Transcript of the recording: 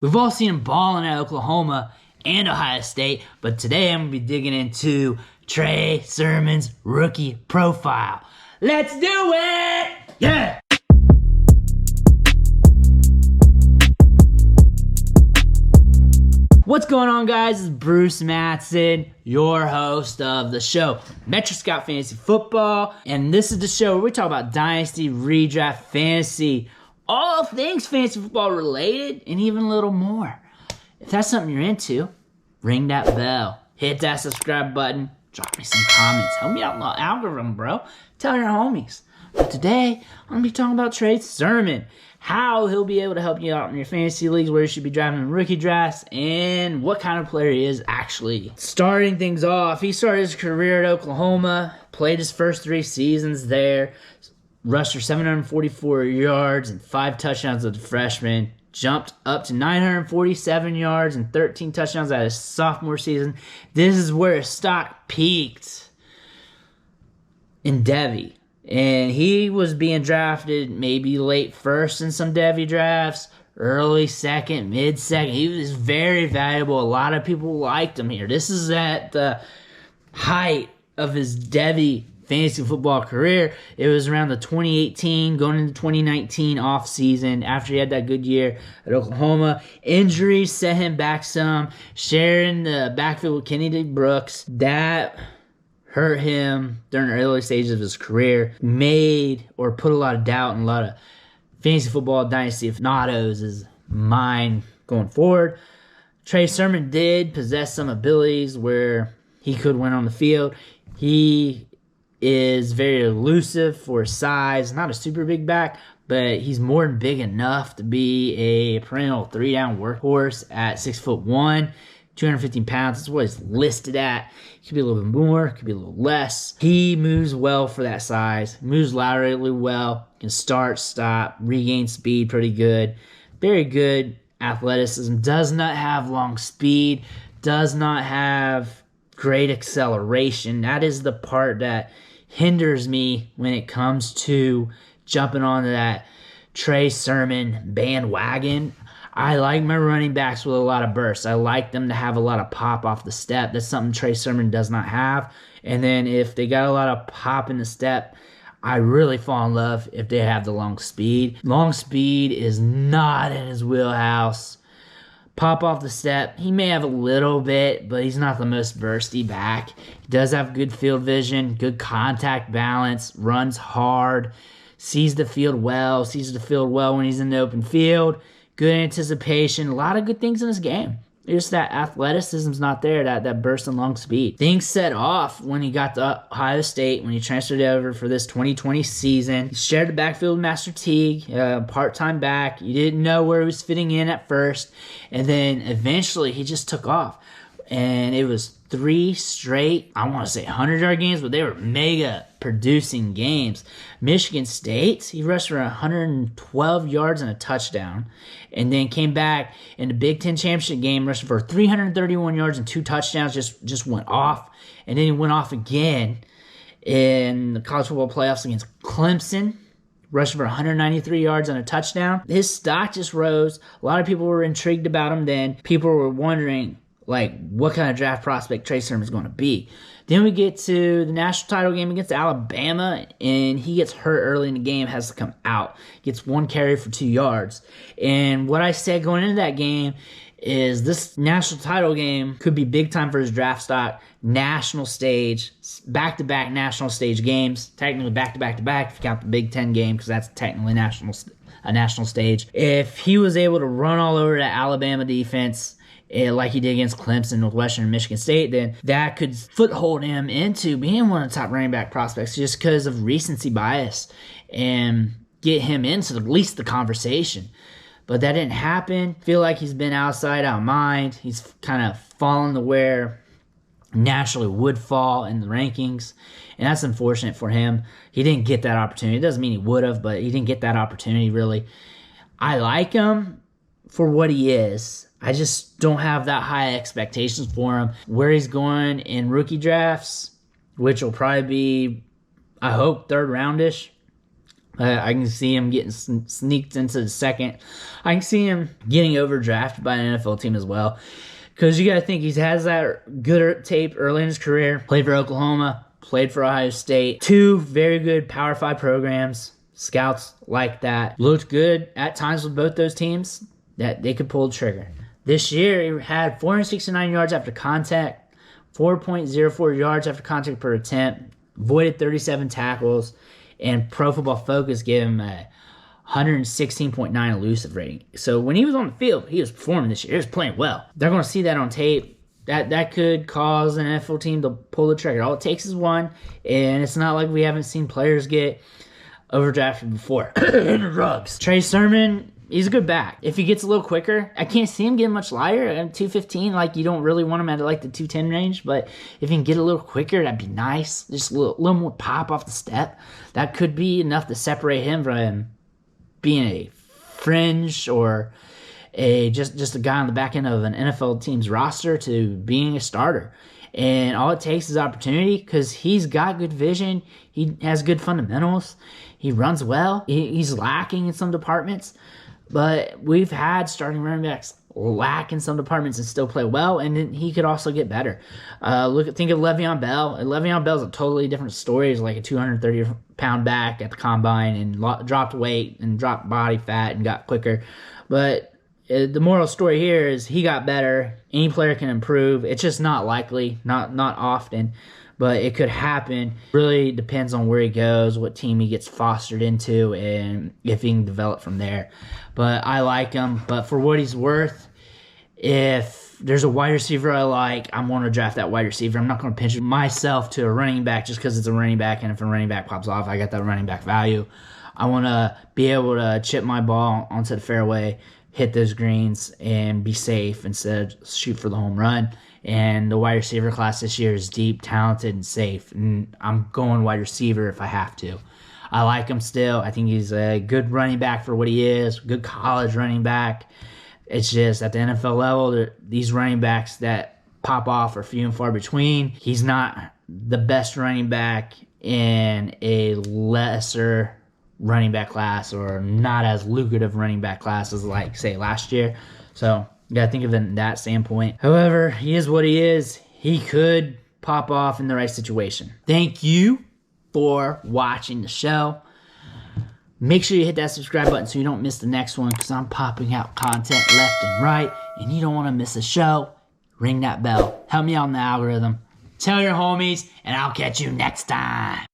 We've all seen him balling at Oklahoma and Ohio State, but today I'm going to be digging into Trey Sermon's rookie profile. Let's do it! Yeah! What's going on, guys? It's Bruce Matson, your host of the show, Metro Scout Fantasy Football, and this is the show where we talk about Dynasty, Redraft, Fantasy, all things fantasy football related, and even a little more. If that's something you're into, ring that bell, hit that subscribe button, drop me some comments, help me out in the algorithm, bro. Tell your homies. But today, I'm going to be talking about Trey Sermon, how he'll be able to help you out in your fantasy leagues, where you should be drafting in rookie drafts, and what kind of player he is actually. Starting things off, he started his career at Oklahoma, played his first 3 seasons there, rushed for 744 yards and 5 touchdowns as a freshman, jumped up to 947 yards and 13 touchdowns at his sophomore season. This is where his stock peaked in Devy. And he was being drafted maybe late first in some Devy drafts, early second, mid-second. He was very valuable. A lot of people liked him here. This is at the height of his Devy fantasy football career. It was around the 2018, going into 2019 offseason, after he had that good year at Oklahoma. Injuries set him back some, sharing the backfield with Kennedy Brooks. That hurt him during the early stages of his career, made or put a lot of doubt in a lot of fantasy football dynasty aficionados' mind going forward. Trey Sermon did possess some abilities where he could win on the field. He is very elusive for his size, not a super big back, but he's more than big enough to be a perennial 3-down workhorse at 6'1", 215 pounds. That's what he's listed at. Could be a little bit more, could be a little less. He moves well for that size, moves laterally well, can start, stop, regain speed pretty good. Very good athleticism, does not have long speed, does not have great acceleration. That is the part that hinders me when it comes to jumping onto that Trey Sermon bandwagon. I like my running backs with a lot of bursts. I like them to have a lot of pop off the step. That's something Trey Sermon does not have. And then if they got a lot of pop in the step, I really fall in love if they have the long speed. Long speed is not in his wheelhouse. Pop off the step, he may have a little bit, but he's not the most bursty back. He does have good field vision, good contact balance, runs hard, sees the field well when he's in the open field. Good anticipation, a lot of good things in his game. Just that athleticism's not there, that burst and long speed. Things set off when he got to Ohio State, when he transferred over for this 2020 season. He shared the backfield with Master Teague, part-time back. You didn't know where he was fitting in at first. And then eventually he just took off. And it was 3 straight, I want to say 100-yard games, but they were mega producing games. Michigan State, he rushed for 112 yards and a touchdown, and then came back in the Big Ten championship game, rushing for 331 yards and 2 touchdowns, just went off. And then he went off again in the college football playoffs against Clemson, rushing for 193 yards and a touchdown. His stock just rose. A lot of people were intrigued about him then. People were wondering, what kind of draft prospect Trey Sermon is going to be. Then we get to the national title game against Alabama, and he gets hurt early in the game, has to come out. Gets 1 carry for 2 yards. And what I said going into that game is this national title game could be big time for his draft stock. National stage, back-to-back national stage games. Technically back-to-back-to-back if you count the Big Ten game, because that's technically a national stage. If he was able to run all over that Alabama defense, like he did against Clemson, Northwestern, and Michigan State, then that could foothold him into being one of the top running back prospects just because of recency bias and get him into at least the conversation. But that didn't happen. Feel like he's been outside, out of mind. He's kind of fallen to where naturally would fall in the rankings, and that's unfortunate for him. He didn't get that opportunity. It doesn't mean he would have, but he didn't get that opportunity, really. I like him for what he is. I just don't have that high expectations for him. Where he's going in rookie drafts, which will probably be, I hope, 3rd roundish, I can see him getting sneaked into the second. I can see him getting overdrafted by an NFL team as well. Because you got to think he has that good tape early in his career. Played for Oklahoma, played for Ohio State. 2 very good Power 5 programs. Scouts like that. Looked good at times with both those teams that they could pull the trigger. This year, he had 469 yards after contact, 4.04 yards after contact per attempt, avoided 37 tackles, and Pro Football Focus gave him a 116.9 elusive rating. So when he was on the field, he was performing this year. He was playing well. They're going to see that on tape. That could cause an NFL team to pull the trigger. All it takes is one, and it's not like we haven't seen players get overdrafted before. Rugs. Trey Sermon, he's a good back. If he gets a little quicker, I can't see him getting much lighter. At 215, like, you don't really want him at like the 210 range, but if he can get a little quicker, that'd be nice. Just a little more pop off the step. That could be enough to separate him from being a fringe or just a guy on the back end of an NFL team's roster to being a starter. And all it takes is opportunity, because he's got good vision. He has good fundamentals. He runs well. He's lacking in some departments. But we've had starting running backs lack in some departments and still play well, and then he could also get better. Think of Le'Veon Bell. Le'Veon Bell's a totally different story. He's like a 230-pound back at the combine and dropped weight and dropped body fat and got quicker. But the moral story here is he got better. Any player can improve. It's just not likely, not often, but it could happen. Really depends on where he goes, what team he gets fostered into, and if he can develop from there. But I like him. But for what he's worth, if there's a wide receiver I like, I'm going to draft that wide receiver. I'm not going to pinch myself to a running back just because it's a running back, and if a running back pops off, I got that running back value. I want to be able to chip my ball onto the fairway, hit those greens, and be safe instead of shoot for the home run. And the wide receiver class this year is deep, talented, and safe. And I'm going wide receiver if I have to. I like him still. I think he's a good running back for what he is, good college running back. It's just at the NFL level, these running backs that pop off are few and far between. He's not the best running back in a lesser running back class, or not as lucrative running back class as, like, say, last year. So you got to think of it in that standpoint. However, he is what he is. He could pop off in the right situation. Thank you for watching the show. Make sure you hit that subscribe button so you don't miss the next one, because I'm popping out content left and right, and you don't want to miss a show. Ring that bell. Help me out in the algorithm. Tell your homies, and I'll catch you next time.